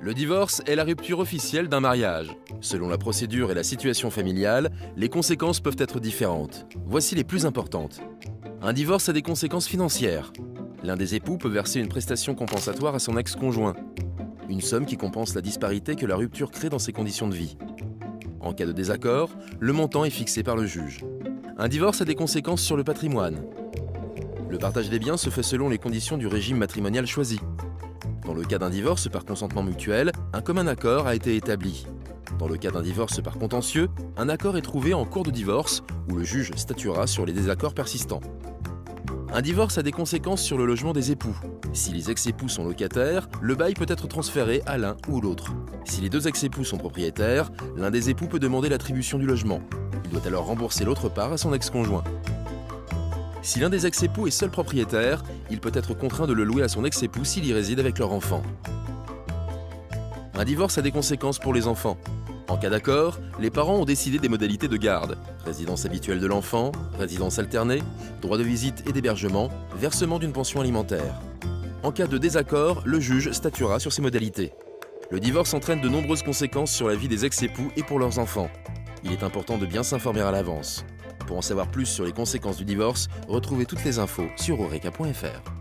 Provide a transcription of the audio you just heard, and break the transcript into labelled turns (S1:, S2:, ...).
S1: Le divorce est la rupture officielle d'un mariage. Selon la procédure et la situation familiale, les conséquences peuvent être différentes. Voici les plus importantes. Un divorce a des conséquences financières. L'un des époux peut verser une prestation compensatoire à son ex-conjoint. Une somme qui compense la disparité que la rupture crée dans ses conditions de vie. En cas de désaccord, le montant est fixé par le juge. Un divorce a des conséquences sur le patrimoine. Le partage des biens se fait selon les conditions du régime matrimonial choisi. Dans le cas d'un divorce par consentement mutuel, un commun accord a été établi. Dans le cas d'un divorce par contentieux, un accord est trouvé en cours de divorce où le juge statuera sur les désaccords persistants. Un divorce a des conséquences sur le logement des époux. Si les ex-époux sont locataires, le bail peut être transféré à l'un ou l'autre. Si les deux ex-époux sont propriétaires, l'un des époux peut demander l'attribution du logement. Il doit alors rembourser l'autre part à son ex-conjoint. Si l'un des ex-époux est seul propriétaire, il peut être contraint de le louer à son ex-époux s'il y réside avec leur enfant. Un divorce a des conséquences pour les enfants. En cas d'accord, les parents ont décidé des modalités de garde. Résidence habituelle de l'enfant, résidence alternée, droit de visite et d'hébergement, versement d'une pension alimentaire. En cas de désaccord, le juge statuera sur ces modalités. Le divorce entraîne de nombreuses conséquences sur la vie des ex-époux et pour leurs enfants. Il est important de bien s'informer à l'avance. Pour en savoir plus sur les conséquences du divorce, retrouvez toutes les infos sur eureka.fr.